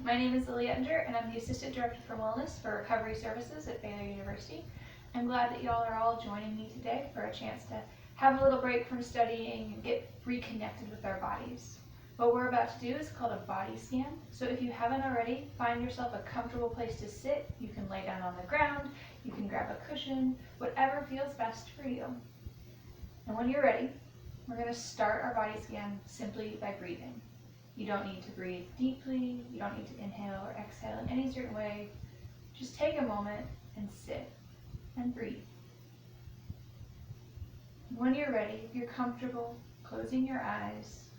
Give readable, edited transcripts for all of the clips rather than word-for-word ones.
My name is Lilly and I'm the Assistant Director for Wellness for Recovery Services at Baylor University. I'm glad that y'all are all joining me today for a chance to have a little break from studying and get reconnected with our bodies. What we're about to do is called a body scan. So if you haven't already, find yourself a comfortable place to sit. You can lay down on the ground, you can grab a cushion, whatever feels best for you. And when you're ready, we're going to start our body scan simply by breathing. You don't need to breathe deeply, you don't need to inhale or exhale in any certain way. Just take a moment and sit and breathe. When you're ready, if you're comfortable, closing your eyes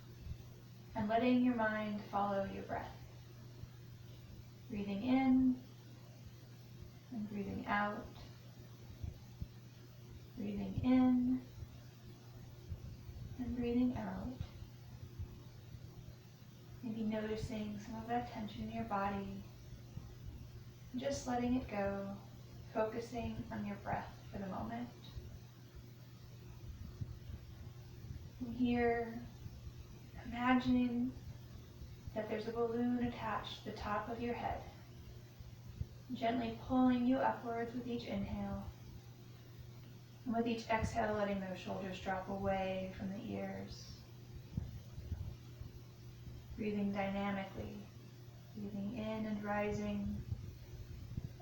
and letting your mind follow your breath. Breathing in and breathing out. Breathing in and breathing out. Maybe noticing some of that tension in your body. And just letting it go, focusing on your breath for the moment. From here, imagining that there's a balloon attached to the top of your head, gently pulling you upwards with each inhale, and with each exhale, letting those shoulders drop away from the ears. Breathing dynamically, breathing in and rising,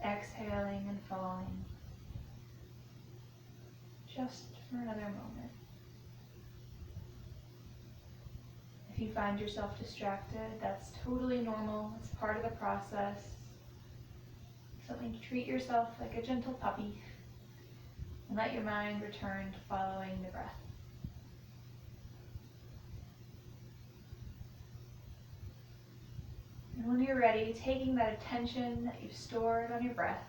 exhaling and falling, just for another moment. If you find yourself distracted, that's totally normal. It's part of the process. Something to treat yourself like a gentle puppy and let your mind return to following the breath. And when you're ready, taking that attention that you've stored on your breath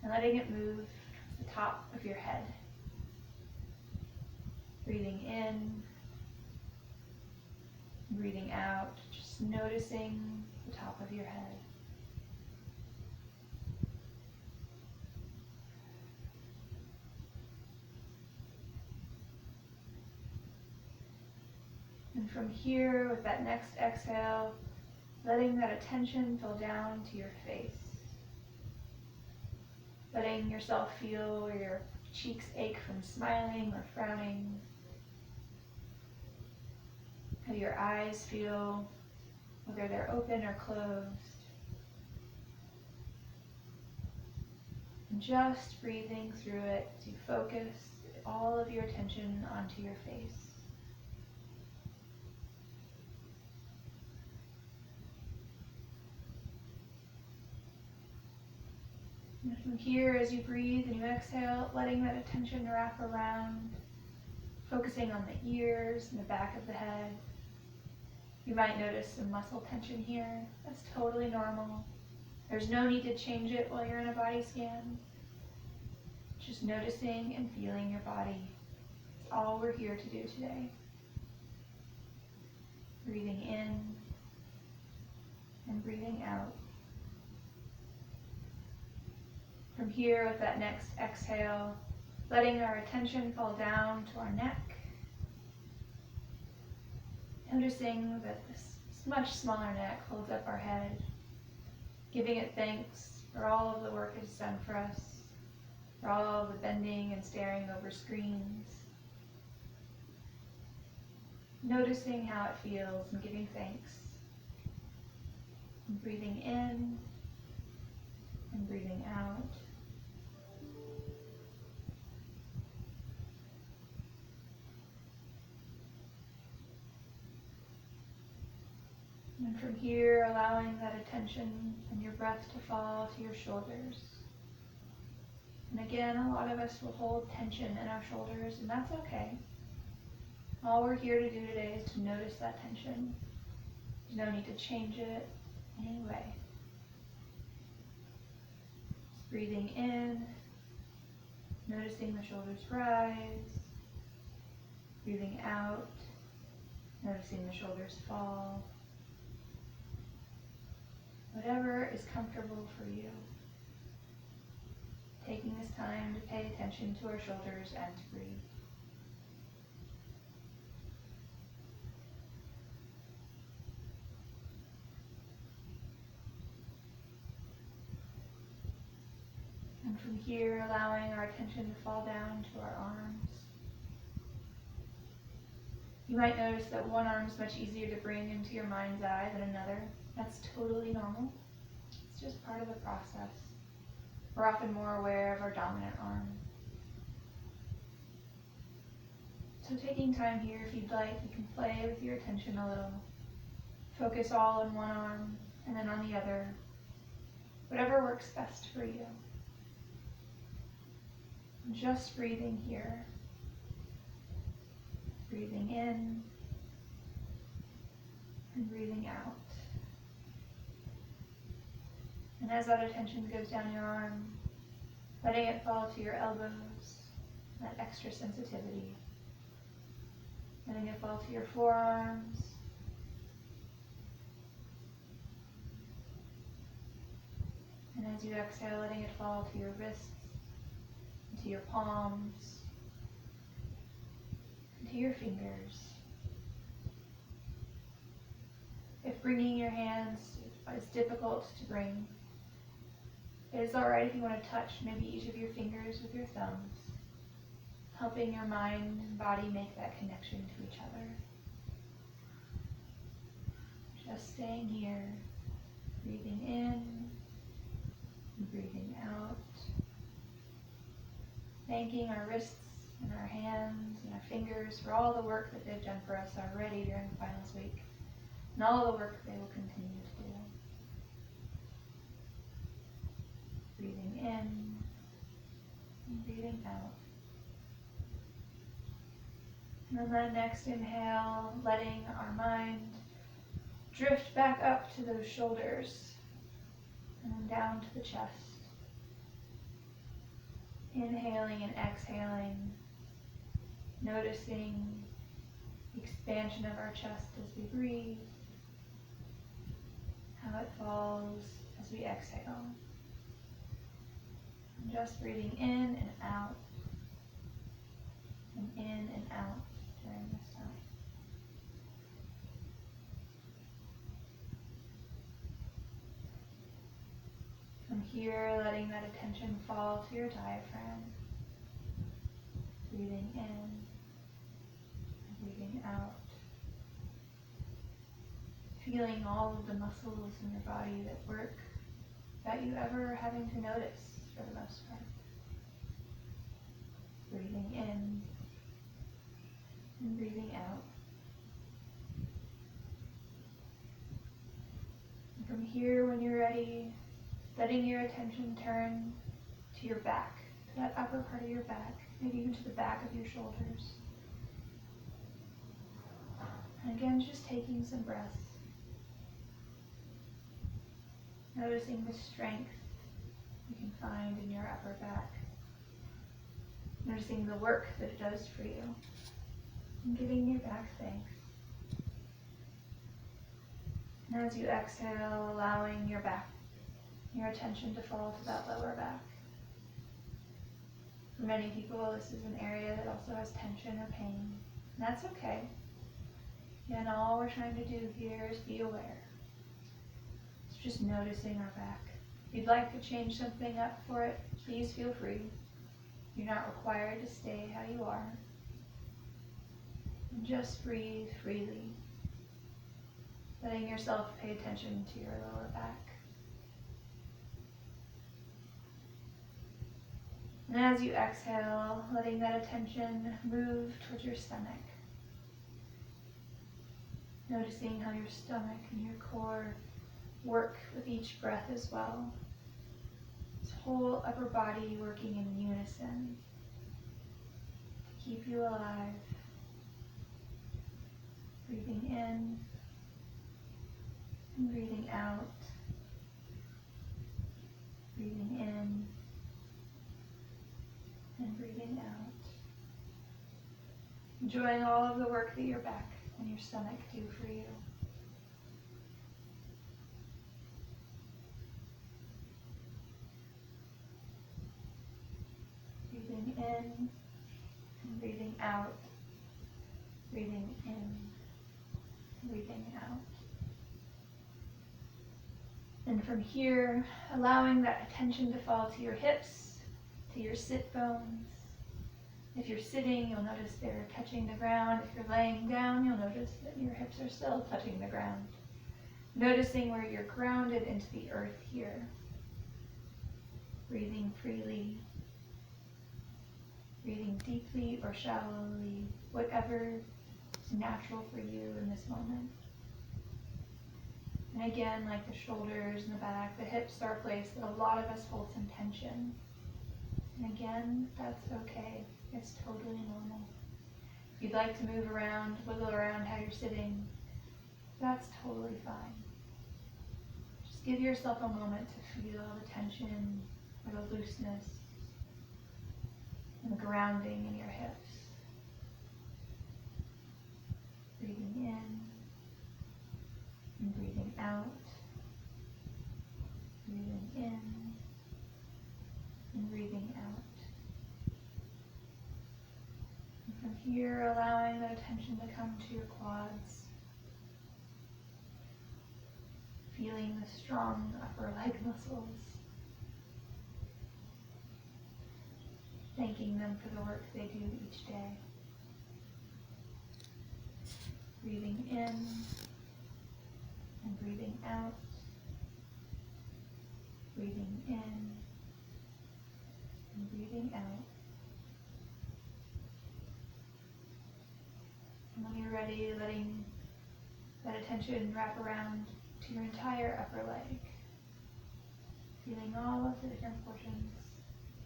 and letting it move to the top of your head. Breathing in, breathing out, just noticing the top of your head. And from here, with that next exhale, letting that attention fill down to your face. Letting yourself feel where your cheeks ache from smiling or frowning. How your eyes feel, whether they're open or closed. And just breathing through it as you focus all of your attention onto your face. And from here, as you breathe and you exhale, letting that attention wrap around, focusing on the ears and the back of the head. You might notice some muscle tension here. That's totally normal. There's no need to change it while you're in a body scan. Just noticing and feeling your body. It's all we're here to do today. Breathing in and breathing out. From here, with that next exhale, letting our attention fall down to our neck. Noticing that this much smaller neck holds up our head, giving it thanks for all of the work it's done for us, for all of the bending and staring over screens. Noticing how it feels and giving thanks. And breathing in and breathing out. And from here, allowing that attention and your breath to fall to your shoulders. And again, a lot of us will hold tension in our shoulders, and that's okay. All we're here to do today is to notice that tension. There's no need to change it anyway. Just breathing in, noticing the shoulders rise. Breathing out, noticing the shoulders fall. Whatever is comfortable for you. Taking this time to pay attention to our shoulders and to breathe. from here, allowing our attention to fall down to our arms. You might notice that one arm is much easier to bring into your mind's eye than another. That's totally normal. It's just part of the process. We're often more aware of our dominant arm. So taking time here, if you'd like, you can play with your attention a little. Focus all on one arm and then on the other. Whatever works best for you. Just breathing here. Breathing in and breathing out. And as that attention goes down your arm, letting it fall to your elbows, that extra sensitivity. Letting it fall to your forearms. And as you exhale, letting it fall to your wrists, to your palms, and to your fingers. If bringing your hands is difficult to bring, it is alright if you want to touch maybe each of your fingers with your thumbs, helping your mind and body make that connection to each other. Just staying here, breathing in and breathing out. Thanking our wrists and our hands and our fingers for all the work that they've done for us already during the finals week, and all the work they will continue to do. Breathing in and breathing out. And on that next inhale, letting our mind drift back up to those shoulders and then down to the chest. Inhaling and exhaling, noticing the expansion of our chest as we breathe, how it falls as we exhale. And just breathing in and out, and in and out during this time. From here, letting that attention fall to your diaphragm. Breathing in and breathing out. Feeling all of the muscles in your body that work without you ever having to notice for the most part. Breathing in and breathing out. And from here, when you're ready, letting your attention turn to your back, to that upper part of your back, maybe even to the back of your shoulders. And again, just taking some breaths. Noticing the strength you can find in your upper back. Noticing the work that it does for you. And giving your back thanks. And as you exhale, allowing your attention to fall to that lower back. For many people, this is an area that also has tension or pain. And that's okay. And all we're trying to do here is be aware. It's just noticing our back. If you'd like to change something up for it, please feel free. You're not required to stay how you are. And just breathe freely, letting yourself pay attention to your lower back. And as you exhale, letting that attention move towards your stomach. Noticing how your stomach and your core work with each breath as well. This whole upper body working in unison to keep you alive. Breathing in and breathing out. Breathing in and breathing out. Enjoying all of the work that your back and your stomach do for you. Breathing in and breathing out. Breathing in, breathing out. And from here, allowing that attention to fall to your hips, to your sit bones. If you're sitting, you'll notice they're touching the ground. If you're laying down, you'll notice that your hips are still touching the ground. Noticing where you're grounded into the earth here. Breathing freely. Breathing deeply or shallowly, whatever is natural for you in this moment. And again, like the shoulders and the back, the hips are a place that a lot of us hold some tension. And again, that's okay. It's totally normal. If you'd like to move around, wiggle around how you're sitting, that's totally fine. Just give yourself a moment to feel the tension or the looseness and the grounding in your hips. Breathing in and breathing out. Breathing in and breathing out. And from here, allowing that attention to come to your quads. Feeling the strong upper leg muscles. Thanking them for the work they do each day. Breathing in and breathing out. Breathing in and breathing out. And when you're ready, letting that attention wrap around to your entire upper leg. Feeling all of the different portions.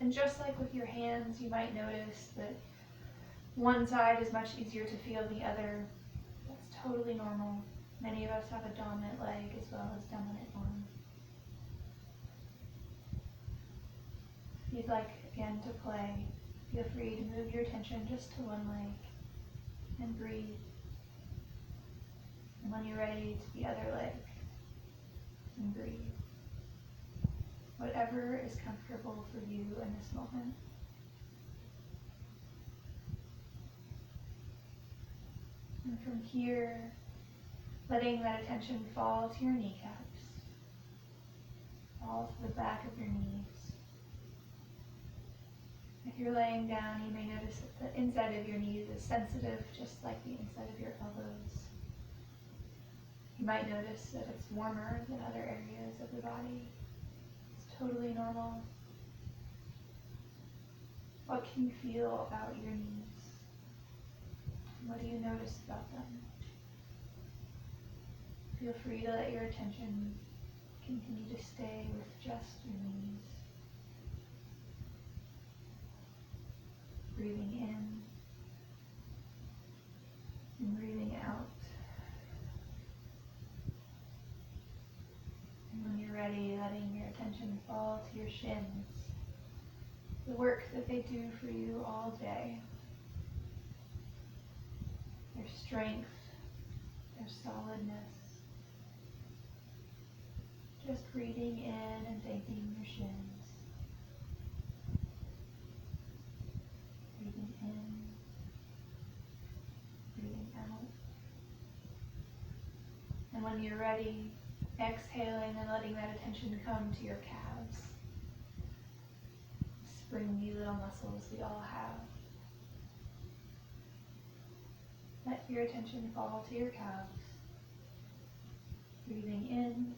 And just like with your hands, you might notice that one side is much easier to feel than the other. That's totally normal. Many of us have a dominant leg as well as dominant arm. If you'd like, again, to play, feel free to move your attention just to one leg and breathe. And when you're ready, to the other leg and breathe. Whatever is comfortable for you in this moment. And from here, letting that attention fall to your kneecaps, fall to the back of your knees. If you're laying down, you may notice that the inside of your knees is sensitive, just like the inside of your elbows. You might notice that it's warmer than other areas of the body. Totally normal. What can you feel about your knees? What do you notice about them? Feel free to let your attention continue to stay with just your knees. Breathing in and breathing out. And when you're ready, letting your attention fall to your shins, the work that they do for you all day. Their strength, their solidness. Just breathing in and thanking your shins. Breathing in, breathing out. And when you're ready, exhaling and letting that attention come to your calves. Springy little muscles we all have. Let your attention fall to your calves. Breathing in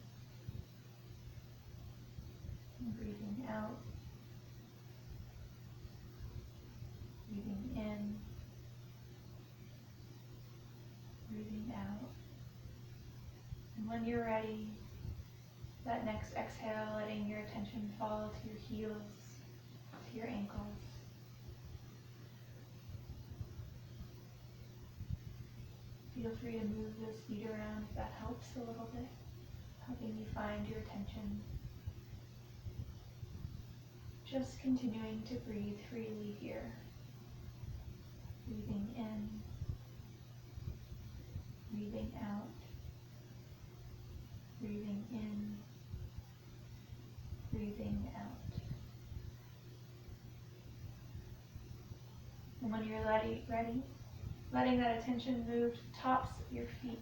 and breathing out. Breathing in, breathing out. And when you're ready, that next exhale, letting your attention fall to your heels, to your ankles. Feel free to move those feet around if that helps a little bit, helping you find your attention. Just continuing to breathe freely here. Breathing in, breathing out, breathing in, breathing out. And when you're ready, letting that attention move to the tops of your feet.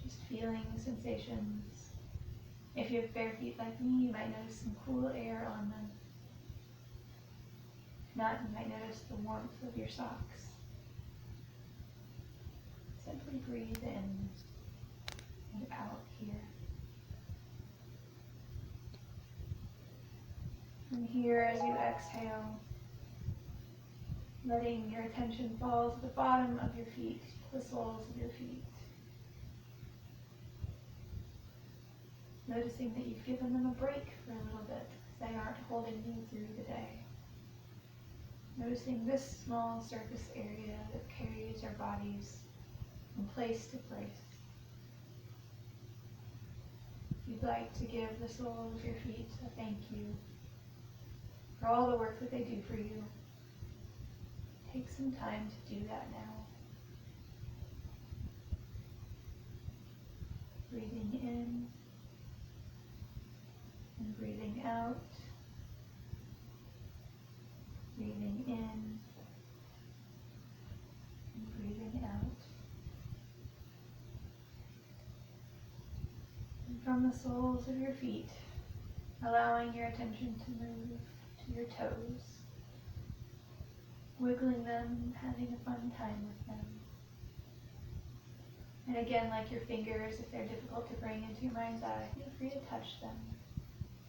Just feeling sensations If you have bare feet like me, you might notice some cool air on them. If not, you might notice the warmth of your socks. Simply breathe in and out here. And here, as you exhale, letting your attention fall to the bottom of your feet, the soles of your feet. Noticing that you've given them a break for a little bit, because they aren't holding you through the day. Noticing this small surface area that carries our bodies from place to place. If you'd like to give the soles of your feet a thank you for all the work that they do for you, take some time to do that now. Breathing in and breathing out. Breathing in and breathing out. And from the soles of your feet, allowing your attention to move to your toes, wiggling them, having a fun time with them. And again, like your fingers, if they're difficult to bring into your mind's eye, feel free to touch them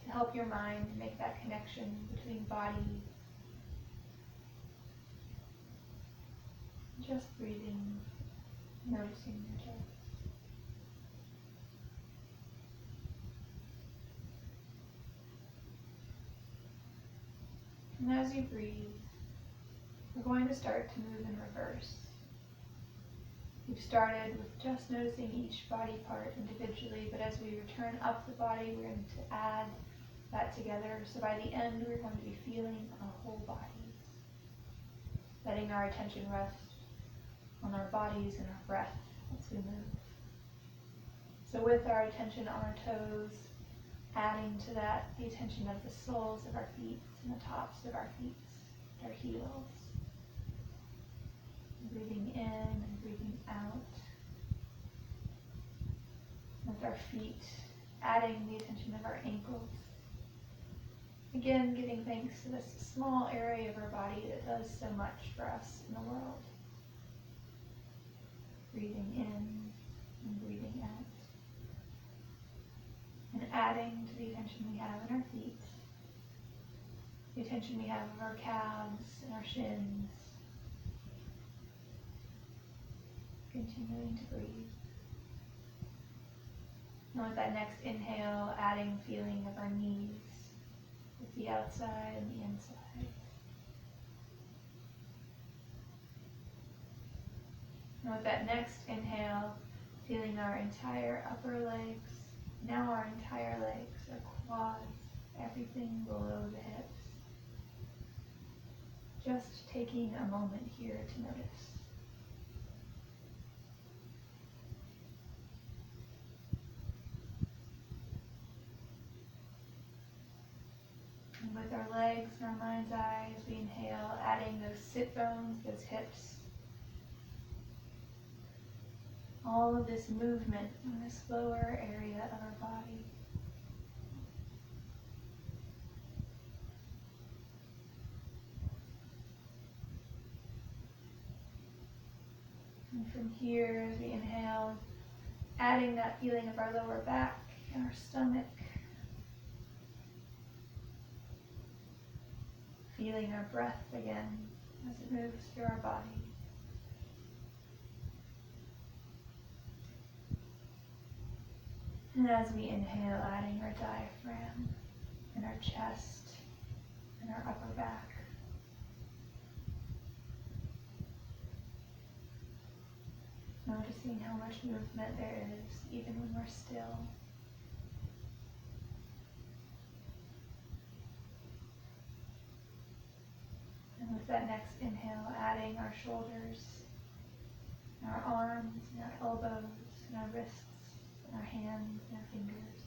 to help your mind make that connection between body, just breathing, noticing your toes. And as you breathe, we're going to start to move in reverse. We've started with just noticing each body part individually, but as we return up the body, we're going to add that together. So by the end, we're going to be feeling our whole bodies, letting our attention rest on our bodies and our breath as we move. So with our attention on our toes, adding to that the attention of the soles of our feet and the tops of our feet, our heels. Breathing in and breathing out. With our feet, adding the attention of our ankles. Again, giving thanks to this small area of our body that does so much for us in the world. Breathing in and breathing out. And adding to the attention we have in our feet, the attention we have of our calves and our shins. Continuing to breathe. And with that next inhale, adding feeling of our knees with the outside and the inside. And with that next inhale, feeling our entire upper legs, now our entire legs, our quads, everything below the hips. Just taking a moment here to notice. And with our legs and our mind's eye, as we inhale, adding those sit bones, those hips, all of this movement in this lower area of our body. And from here, as we inhale, adding that feeling of our lower back and our stomach, feeling our breath again as it moves through our body. And as we inhale, adding our diaphragm and our chest and our upper back. Noticing how much movement there is even when we're still. And with that next inhale, adding our shoulders, and our arms, and our elbows, and our wrists, and our hands, and our fingers.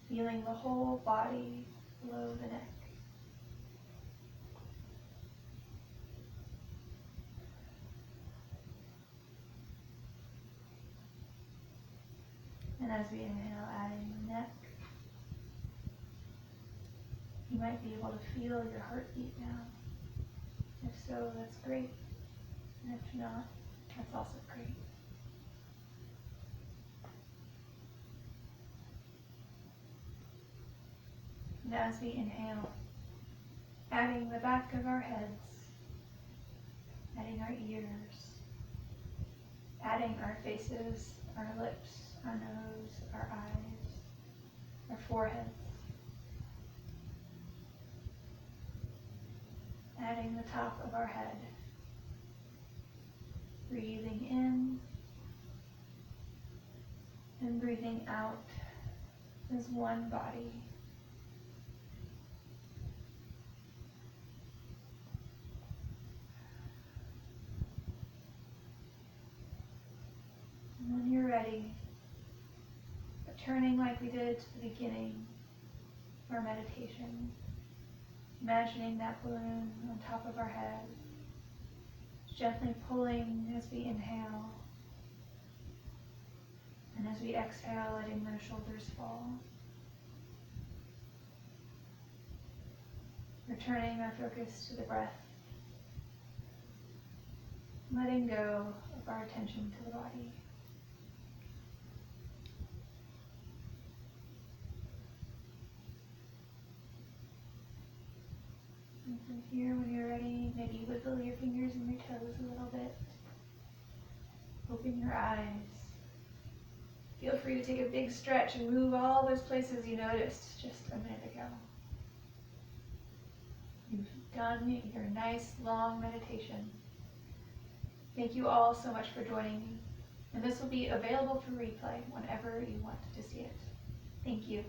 Feeling the whole body below the neck. And as we inhale, adding the neck, you might be able to feel your heartbeat now. If so, that's great. And if not, that's also great. And as we inhale, adding the back of our heads, adding our ears, adding our faces, our lips, our nose, our eyes, our foreheads, adding the top of our head, breathing in and breathing out as one body. And when you're ready, returning like we did to the beginning of our meditation, imagining that balloon on top of our head, gently pulling as we inhale, and as we exhale, letting those shoulders fall. Returning our focus to the breath, letting go of our attention to the body. And from here, when you're ready, maybe wiggle your fingers and your toes a little bit. Open your eyes. Feel free to take a big stretch and move all those places you noticed just a minute ago. You've done your nice long meditation. Thank you all so much for joining me. And this will be available for replay whenever you want to see it. Thank you.